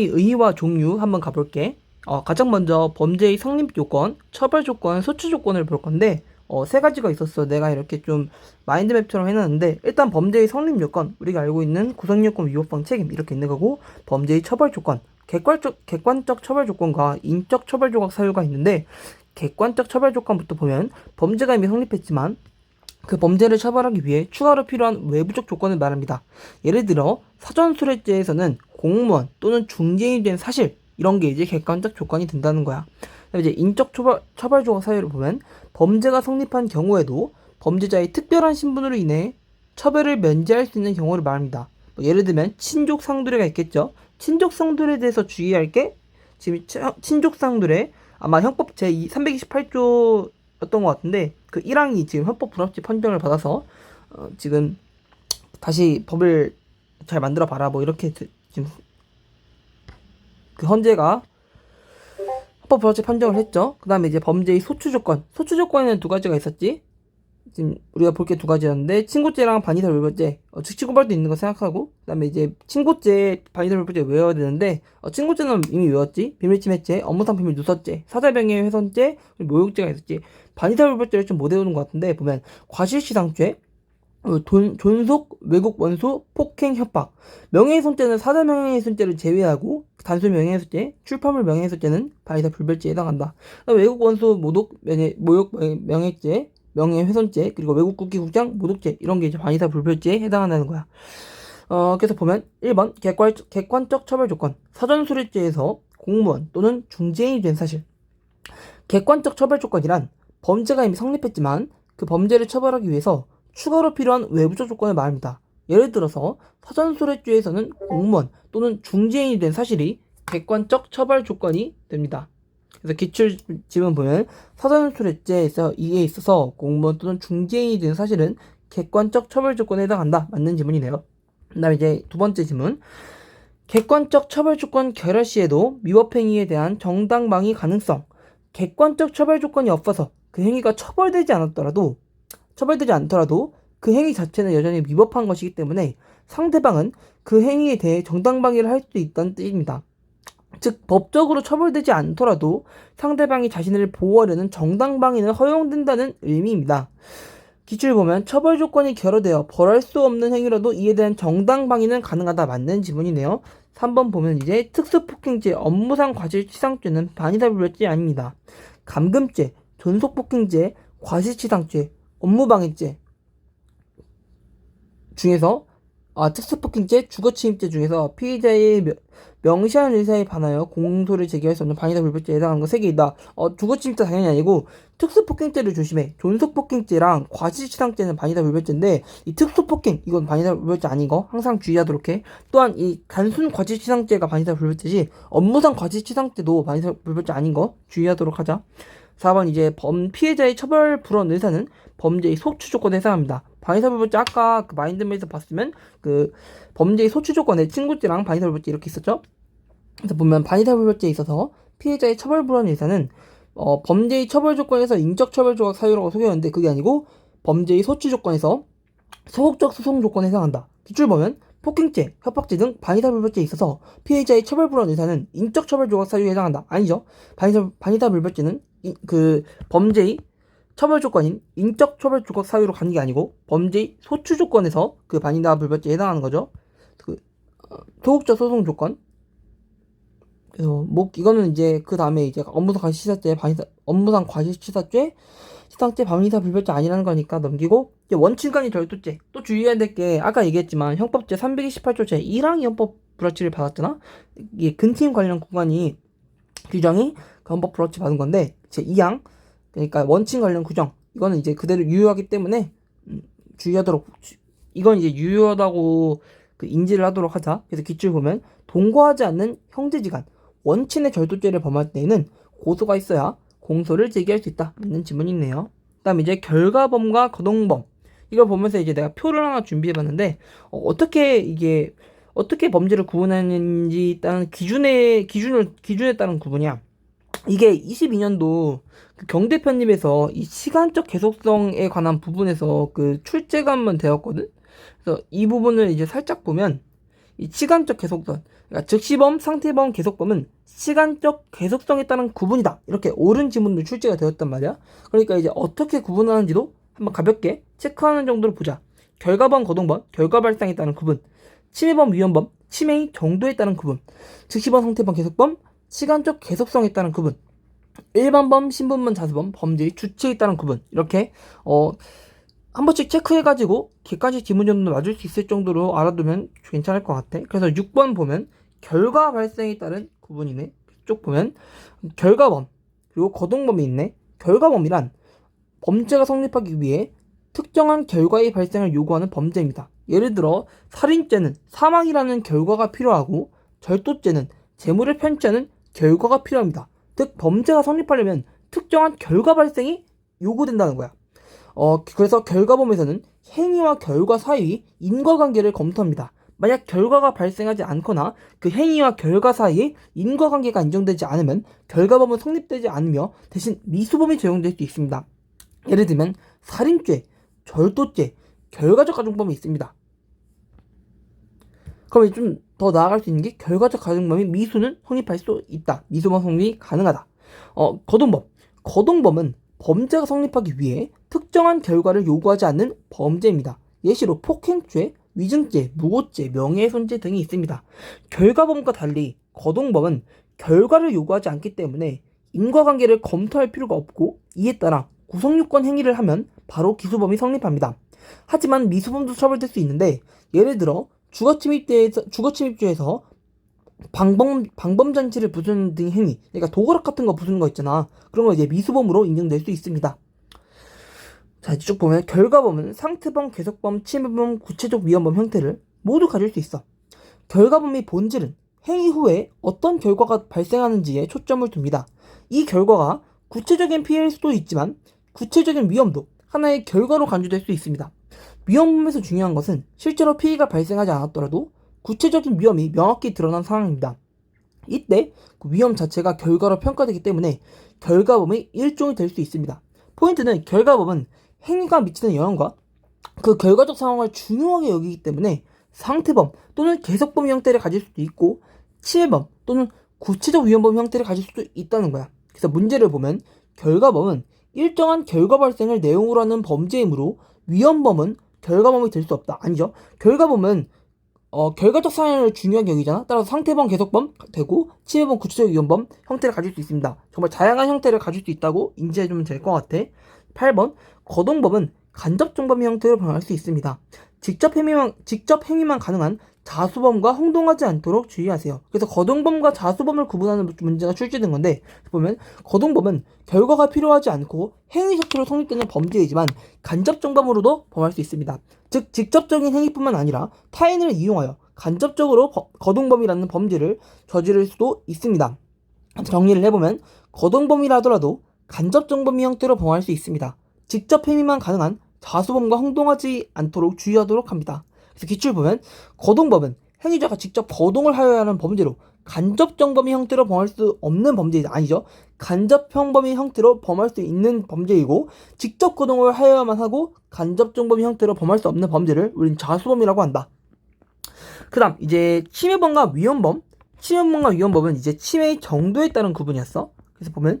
의의와 종류 한번 가볼게. 가장 먼저 범죄의 성립 요건, 처벌 조건, 소추 조건을 볼 건데 세 가지가 있었어. 내가 이렇게 좀 마인드맵처럼 해놨는데 일단 범죄의 성립 요건, 우리가 알고 있는 구성요건, 위법성, 책임 이렇게 있는 거고, 범죄의 처벌 조건, 객관적 처벌 조건과 인적 처벌 조각 사유가 있는데, 객관적 처벌 조건부터 보면 범죄가 이미 성립했지만 그 범죄를 처벌하기 위해 추가로 필요한 외부적 조건을 말합니다. 예를 들어 사전수뢰죄에서는 공무원 또는 중재인이 된 사실, 이런 게 이제 객관적 조건이 된다는 거야. 이제 인적 처벌 조각 사유를 보면 범죄가 성립한 경우에도 범죄자의 특별한 신분으로 인해 처벌을 면제할 수 있는 경우를 말합니다. 예를 들면 친족 상도례가 있겠죠. 친족 상도례에 대해서 주의할 게, 지금 친족 상도례 아마 형법 제 328조였던 것 같은데 그 1항이 지금 헌법 불합치 판정을 받아서 지금 다시 법을 잘 만들어 봐라 뭐 이렇게 지금 그 헌재가 헌법 불합치 판정을 했죠. 그 다음에 이제 범죄의 소추 조건에는 두 가지가 있었지. 지금 우리가 볼 게 두 가지였는데, 친고죄랑 반의사 불벌죄, 즉시고발도 있는 거 생각하고, 그 다음에 이제 친고죄, 반의사 불벌죄 외워야 되는데, 친고죄는 이미 외웠지. 비밀침해죄, 업무상 비밀 누설죄, 사자명예 훼손죄, 모욕죄가 있었지. 반의사 불벌죄를 좀 못 외우는 것 같은데, 보면 과실치상죄, 존속, 왜곡, 원수, 폭행, 협박. 명예훼손죄는 사자 명예훼손죄를 제외하고 단순 명예훼손죄, 출판물 명예훼손죄는 반의사 불벌죄에 해당한다. 왜곡, 원수, 모독, 모욕, 명예죄, 명예훼손죄, 그리고 외국 국기국장, 모독죄, 이런 게 이제 반의사 불벌죄에 해당한다는 거야. 그래서 보면 1번 객관적 처벌 조건, 사전수뢰죄에서 공무원 또는 중재인이 된 사실. 객관적 처벌 조건이란 범죄가 이미 성립했지만 그 범죄를 처벌하기 위해서 추가로 필요한 외부적 조건을 말합니다. 예를 들어서 사전수뢰죄에서는 공무원 또는 중재인이 된 사실이 객관적 처벌 조건이 됩니다. 그래서 기출 지문 보면 사전수뢰죄에서 이에 있어서 공무원 또는 중재인이 된 사실은 객관적 처벌 조건에 해당한다. 맞는 지문이네요. 그 다음에 이제 두 번째 지문. 객관적 처벌 조건 결여 시에도 위법행위에 대한 정당방위 가능성. 객관적 처벌 조건이 없어서 그 행위가 처벌되지 않더라도 그 행위 자체는 여전히 위법한 것이기 때문에 상대방은 그 행위에 대해 정당방위를 할 수 있다는 뜻입니다. 즉 법적으로 처벌되지 않더라도 상대방이 자신을 보호하려는 정당방위는 허용된다는 의미입니다. 기출 보면 처벌 조건이 결여되어 벌할 수 없는 행위라도 이에 대한 정당방위는 가능하다. 맞는 지문이네요. 3번 보면 이제 특수폭행죄, 업무상 과실치상죄는 반의사 불벌죄 아닙니다. 감금죄, 존속폭행죄, 과실치상죄, 업무방해죄 중에서 특수폭행죄, 주거침입죄 중에서 피의자의 명시한 의사에 반하여 공소를 제기할 수 없는 반의사 불벌죄에 해당하는 거 3개 있다. 주거침입죄 당연히 아니고 특수폭행죄를 조심해. 존속폭행죄랑 과실치상죄는 반의사 불벌죄인데 이 특수폭행 이건 반의사 불벌죄 아닌 거 항상 주의하도록 해. 또한 이 단순 과실치상죄가 반의사 불벌죄지 업무상 과실치상죄도 반의사 불벌죄 아닌 거 주의하도록 하자. 4번 이제 피해자의 처벌 불원 의사는 범죄의 소추 조건에 해당합니다. 반의사 불벌죄 아까 그 마인드맵에서 봤으면 그 범죄의 소추 조건에 친고죄랑 반의사 불벌죄 이렇게 있었죠. 그래서 보면 반의사 불벌죄에 있어서 피해자의 처벌 불원 의사는 범죄의 처벌 조건에서 인적 처벌 조각 사유라고 소개했는데 그게 아니고 범죄의 소추 조건에서 소극적 소송 조건에 해당한다. 기출 보면 폭행죄, 협박죄 등 반의사 불벌죄에 있어서 피해자의 처벌 불원 의사는 인적 처벌 조각 사유에 해당한다. 아니죠. 반의사 불벌죄는 그 범죄의 처벌 조건인 인적 처벌 조각 사유로 가는 게 아니고 범죄의 소추 조건에서 그 반의사 불벌죄에 해당하는 거죠. 그 소극적 소송 조건. 그래서 이거는 이제 그 다음에 이제 업무상 과실치사죄, 업무상 과실치사죄, 치상죄, 반의사 불벌죄 아니라는 거니까 넘기고, 이제 원칙간이 절도죄. 또 주의해야 될 게 아까 얘기했지만 형법제 328조 제 1항이 헌법 불합치를 받았잖아. 이게 근침 관련 구간이 규정이 그 헌법 불합치 받은 건데 제 2항, 그러니까 원칙 관련 규정 이거는 이제 그대로 유효하기 때문에 주의하도록, 이건 이제 유효하다고 그 인지를 하도록 하자. 그래서 기출 보면 동거하지 않는 형제지간 원친의 절도죄를 범할 때에는 고소가 있어야 공소를 제기할 수 있다. 있는 지문이 있네요. 그 다음에 이제 결과범과 거동범, 이걸 보면서 이제 내가 표를 하나 준비해봤는데 어떻게 범죄를 구분하는지 따른 기준에 따른 구분이야. 이게 22년도 그 경대 편입에서 이 시간적 계속성에 관한 부분에서 그 출제가 한번 되었거든. 그래서 이 부분을 이제 살짝 보면 이 시간적 계속성, 그러니까 즉시범, 상태범, 계속범은 시간적 계속성에 따른 구분이다. 이렇게 옳은 지문도 출제가 되었단 말이야. 그러니까 이제 어떻게 구분하는지도 한번 가볍게 체크하는 정도로 보자. 결과범, 거동범, 결과 발생에 따른 구분. 침해범, 위헌범, 침해의 정도에 따른 구분. 즉시범, 상태범, 계속범, 시간적 계속성에 따른 구분. 일반범, 신분범, 자수범, 범죄의 주체에 따른 구분. 이렇게 한 번씩 체크해가지고 객관식 지문 정도 맞을 수 있을 정도로 알아두면 괜찮을 것 같아. 그래서 6번 보면 결과 발생에 따른 구분이네. 쭉 보면 결과범 그리고 거동범이 있네. 결과범이란 범죄가 성립하기 위해 특정한 결과의 발생을 요구하는 범죄입니다. 예를 들어 살인죄는 사망이라는 결과가 필요하고 절도죄는 재물을 편취하는 결과가 필요합니다. 즉 범죄가 성립하려면 특정한 결과 발생이 요구된다는 거야. 그래서 결과범에서는 행위와 결과 사이의 인과관계를 검토합니다. 만약 결과가 발생하지 않거나 그 행위와 결과 사이에 인과관계가 인정되지 않으면 결과범은 성립되지 않으며 대신 미수범이 적용될 수 있습니다. 예를 들면 살인죄, 절도죄, 결과적 가중범이 있습니다. 그럼 좀 더 나아갈 수 있는 게 결과적 가중범이 미수는 성립할 수 있다. 미수범 성립이 가능하다. 거동범은 범죄가 성립하기 위해 특정한 결과를 요구하지 않는 범죄입니다. 예시로 폭행죄, 위증죄, 무고죄, 명예훼손죄 등이 있습니다. 결과범과 달리 거동범은 결과를 요구하지 않기 때문에 인과관계를 검토할 필요가 없고 이에 따라 구성요건 행위를 하면 바로 기소범이 성립합니다. 하지만 미수범도 처벌될 수 있는데 예를 들어 주거침입죄에서 방범장치를 부수는 등 행위, 그러니까 도구락 같은 거 부수는 거 있잖아. 그런 거 이제 미수범으로 인정될 수 있습니다. 자, 쭉 보면 결과범은 상태범, 계속범, 침해범, 구체적 위헌범 형태를 모두 가질 수 있어. 결과범의 본질은 행위 후에 어떤 결과가 발생하는지에 초점을 둡니다. 이 결과가 구체적인 피해일 수도 있지만 구체적인 위험도 하나의 결과로 간주될 수 있습니다. 위험범에서 중요한 것은 실제로 피해가 발생하지 않았더라도 구체적인 위험이 명확히 드러난 상황입니다. 이때 그 위험 자체가 결과로 평가되기 때문에 결과범의 일종이 될 수 있습니다. 포인트는 결과범은 행위가 미치는 영향과 그 결과적 상황을 중요하게 여기기 때문에 상태범 또는 계속범 형태를 가질 수도 있고 침해범 또는 구체적 위험범 형태를 가질 수도 있다는 거야. 그래서 문제를 보면 결과범은 일정한 결과 발생을 내용으로 하는 범죄이므로 위헌범은 결과범이 될 수 없다. 아니죠. 결과범은 결과적 상황을 중요하게 여기잖아. 따라서 상태범, 계속범 되고 침해범, 구체적 위헌범 형태를 가질 수 있습니다. 정말 다양한 형태를 가질 수 있다고 인지해주면 될 것 같아. 8번 거동범은 간접정범의 형태로 변할 수 있습니다. 직접 행위만 가능한 자수범과 혼동하지 않도록 주의하세요. 그래서 거동범과 자수범을 구분하는 문제가 출제된 건데 보면 거동범은 결과가 필요하지 않고 행위 자체로 성립되는 범죄이지만 간접정범으로도 범할 수 있습니다. 즉 직접적인 행위뿐만 아니라 타인을 이용하여 간접적으로 거동범이라는 범죄를 저지를 수도 있습니다. 정리를 해보면 거동범이라 하더라도 간접정범의 형태로 범할 수 있습니다. 직접 행위만 가능한 자수범과 혼동하지 않도록 주의하도록 합니다. 그래서 기출 보면 거동범은 행위자가 직접 거동을 하여야 하는 범죄로 간접정범의 형태로 범할 수 없는 범죄이다. 아니죠. 간접형범의 형태로 범할 수 있는 범죄이고 직접 거동을 하여야만 하고 간접정범의 형태로 범할 수 없는 범죄를 우린 자수범이라고 한다. 그 다음 이제 침해범과 위헌범은 이제 침해의 정도에 따른 구분이었어. 그래서 보면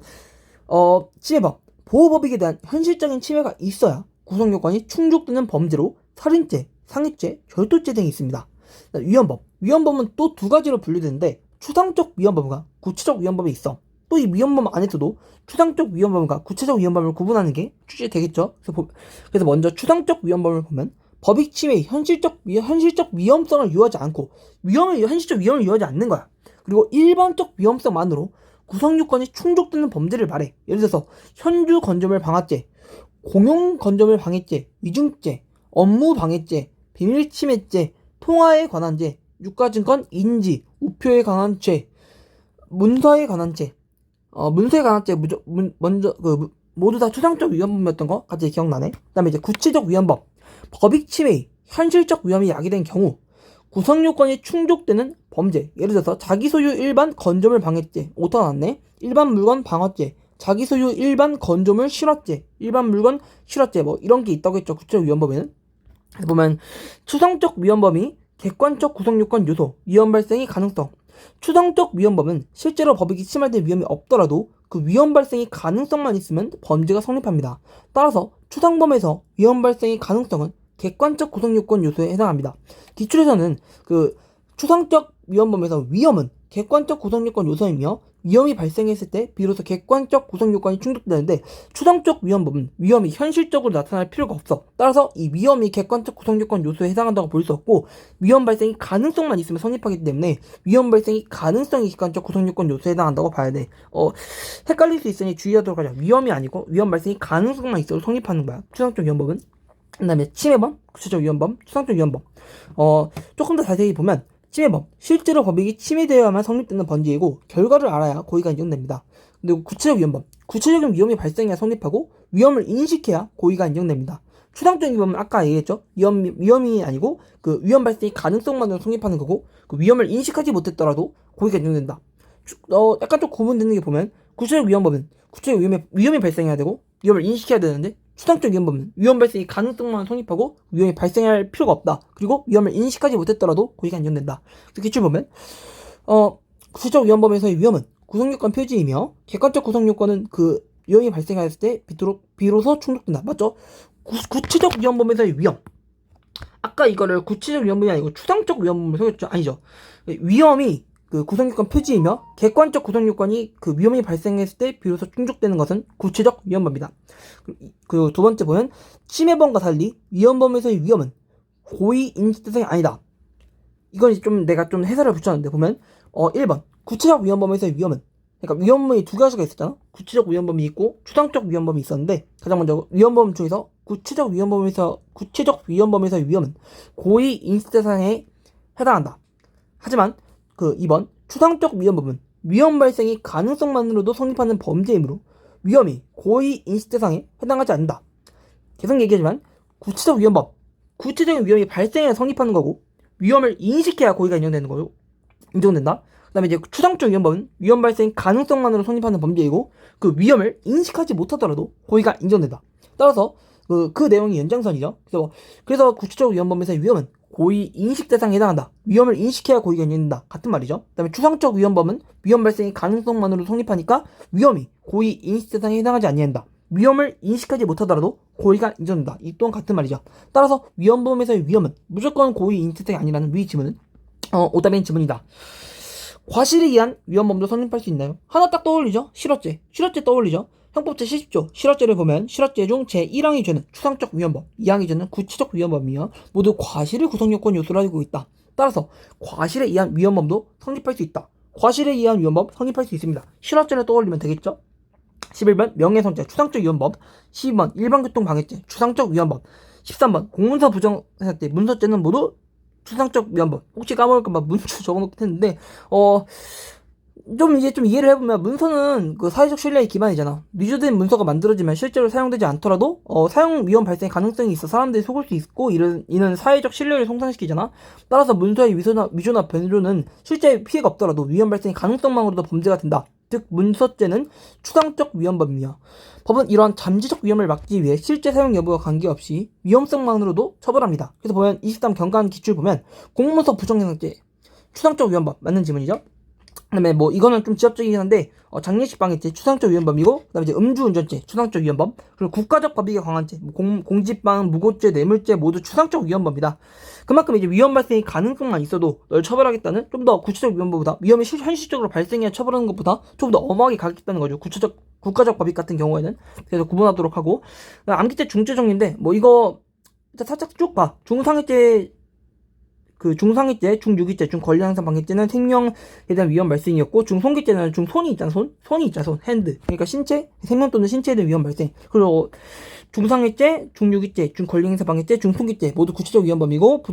침해범 보호법익에 대한 현실적인 침해가 있어야 구성요건이 충족되는 범죄로 살인죄, 상해죄, 절도죄 등이 있습니다. 위헌범은 또 두 가지로 분류되는데 추상적 위헌범과 구체적 위헌범이 있어. 또 이 위헌범 안에서도 추상적 위헌범과 구체적 위헌범을 구분하는 게 출제되겠죠. 그래서 먼저 추상적 위헌범을 보면 법익 침해의 현실적 위험성을 유하지 않고 현실적 위험을 유하지 않는 거야. 그리고 일반적 위험성만으로 구성요건이 충족되는 범죄를 말해. 예를 들어서 현주 건조물 방화죄, 공용 건조물 방해죄, 위증죄, 업무 방해죄, 비밀 침해죄, 통화에 관한 죄, 유가증권 인지, 우표에 관한 죄, 문서에 관한 죄, 모두 다 추상적 위헌범이었던 거 같이 기억나네. 그 다음에 이제 구체적 위헌범, 법익 침해의 현실적 위험이 야기된 경우 구성요건이 충족되는 범죄. 예를 들어서 자기소유 일반 건조물 방해죄, 오타 나왔네. 일반 물건 방화죄, 자기소유 일반 건조물 실화죄, 일반 물건 실화죄 뭐 이런 게 있다고 했죠. 구체적 위헌범에는. 보면 추상적 위헌범이 객관적 구성요건 요소, 위헌 발생의 가능성, 추상적 위헌범은 실제로 법익이 침해될 위험이 없더라도 그 위헌 발생의 가능성만 있으면 범죄가 성립합니다. 따라서 추상범에서 위헌 발생의 가능성은 객관적 구성요건 요소에 해당합니다. 기출에서는 그 추상적 위헌범에서 위험은 객관적 구성요건 요소이며 위험이 발생했을 때 비로소 객관적 구성요건이 충족되는데 추상적 위헌범은 위험이 현실적으로 나타날 필요가 없어. 따라서 이 위험이 객관적 구성요건 요소에 해당한다고 볼 수 없고 위험 발생이 가능성만 있으면 성립하기 때문에 위험 발생이 가능성이 객관적 구성요건 요소에 해당한다고 봐야 돼. 헷갈릴 수 있으니 주의하도록 하자. 위험이 아니고 위험 발생이 가능성만 있어도 성립하는 거야. 추상적 위헌범은. 그 다음에 침해범, 구체적 위헌범, 추상적 위헌범. 조금 더 자세히 보면 침해범, 실제로 법익이 침해되어야만 성립되는 범죄이고 결과를 알아야 고의가 인정됩니다. 그리고 구체적 위헌범, 구체적인 위험이 발생해야 성립하고 위험을 인식해야 고의가 인정됩니다. 추상적 위험은 아까 얘기했죠. 위험이 아니고 그 위험 발생의 가능성만으로 성립하는 거고 그 위험을 인식하지 못했더라도 고의가 인정된다. 약간 좀 구분되는 게 보면 구체적 위헌범은 구체적 위험이 발생해야 되고 위험을 인식해야 되는데 추상적 위헌범은 위험 발생의 가능성만 성립하고 위험이 발생할 필요가 없다. 그리고 위험을 인식하지 못했더라도 고의가 인정된다. 기출 보면 구체적 위헌범에서의 위험은 구성요건 표지이며 객관적 구성요건은 그 위험이 발생했을 때 비로소 충족된다. 맞죠? 구체적 위헌범에서의 위험. 아까 이거를 구체적 위헌범이 아니고 추상적 위헌범을 속였죠? 아니죠. 위험이 그 구성요건 표지이며 객관적 구성요건이 그 위험이 발생했을 때 비로소 충족되는 것은 구체적 위헌범이다. 그리고 두 번째 보면 침해범과 달리 위헌범에서의 위험은 고의 인식 대상이 아니다. 이건 좀 내가 좀 해설을 붙였는데 보면 1번 구체적 위헌범에서의 위험은 그러니까 위헌범이 두 가지가 있었잖아. 구체적 위헌범이 있고 추상적 위헌범이 있었는데 가장 먼저 위헌범 중에서 구체적 위헌범에서의 위험은 고의 인식 대상에 해당한다. 하지만 그 2번 추상적 위헌범은 위험 발생의 가능성만으로도 성립하는 범죄이므로 위험이 고의 인식 대상에 해당하지 않는다. 계속 얘기하지만 구체적 위헌범, 구체적인 위험이 발생해야 성립하는 거고 위험을 인식해야 고의가 인정된다. 그 다음에 이제 추상적 위헌범은 위험 발생 가능성만으로 성립하는 범죄이고 그 위험을 인식하지 못하더라도 고의가 인정된다. 따라서 그 내용이 연장선이죠. 그래서 구체적 위헌범에서의 위험은 고의 인식 대상에 해당한다. 위험을 인식해야 고의가 인정된다. 같은 말이죠. 그 다음에 추상적 위헌범은 위험 발생의 가능성만으로 성립하니까 위험이 고의 인식 대상에 해당하지 아니한다. 위험을 인식하지 못하더라도 고의가 인정된다. 이 또한 같은 말이죠. 따라서 위헌범에서의 위험은 무조건 고의 인식 대상이 아니라는 위 지문은 오답인 지문이다. 과실에 의한 위헌범도 성립할 수 있나요? 하나 딱 떠올리죠? 실화죄 떠올리죠? 형법 제70조 실화죄를 보면 실화죄 중 제1항이 죄는 추상적 위헌범, 2항이 죄는 구체적 위헌범이며 모두 과실을 구성요건 요소로 알고 있다. 따라서 과실에 의한 위헌범도 성립할 수 있다. 과실에 의한 위헌범 성립할 수 있습니다. 실화죄를 떠올리면 되겠죠? 11번 명예훼손죄 추상적 위헌범, 12번 일반교통방해죄 추상적 위헌범, 13번 공문서 부정사태 문서죄는 모두 추상적 위헌범. 혹시 까먹을까봐 문서 적어놓긴 했는데 좀 이해를 해보면 문서는 그 사회적 신뢰의 기반이잖아. 위조된 문서가 만들어지면 실제로 사용되지 않더라도 사용 위험 발생 가능성이 있어 사람들이 속을 수 있고 이는 사회적 신뢰를 손상시키잖아. 따라서 문서의 위조나 변조는 실제 피해가 없더라도 위험 발생 가능성만으로도 범죄가 된다. 즉 문서죄는 추상적 위헌범이며 법은 이러한 잠재적 위험을 막기 위해 실제 사용 여부와 관계없이 위험성만으로도 처벌합니다. 그래서 보면 23 경관 기출 보면 공문서 부정행상죄 추상적 위헌범 맞는 지문이죠. 그다음에 이거는 좀 지엽적이긴 한데 장례식 방해죄 추상적 위헌범이고 그다음에 이제 음주운전죄 추상적 위헌범 그리고 국가적 법익에 관한 죄 공직방 무고죄 뇌물죄 모두 추상적 위헌범이다. 그만큼 이제 위험 발생의 가능성만 있어도 널 처벌하겠다는 좀 더 구체적 위헌범보다 위험이 현실적으로 발생해야 처벌하는 것보다 좀 더 엄하게 가겠다는 거죠. 국가적 법익 같은 경우에는. 그래서 구분하도록 하고 암기죄 중죄 정리인데 이거 살짝 쭉 봐. 중상해죄 중유기죄, 중권리행사 방해죄는 생명에 대한 위험 발생이었고 중손괴죄는 중손이 있잖아, 손이 있잖아, 핸드. 그러니까 신체, 생명 또는 신체에 대한 위험 발생. 그리고 중상해죄, 중유기죄, 중권리행사 방해죄, 중손괴죄 모두 구체적 위헌범이고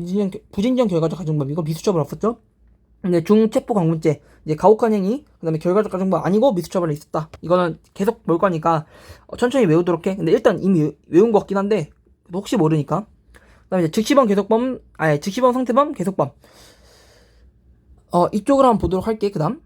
부진정 결과적 가중범이고 미수처벌 없었죠. 근데 중체포 강문죄, 이제 가혹한 행위, 그다음에 결과적 가중범 아니고 미수처벌이 있었다. 이거는 계속 볼 거니까 천천히 외우도록 해. 근데 일단 이미 외운 것 같긴 한데 혹시 모르니까. 그다음에 이제 즉시범 상태범 계속범. 이쪽으로 한번 보도록 할게. 그다음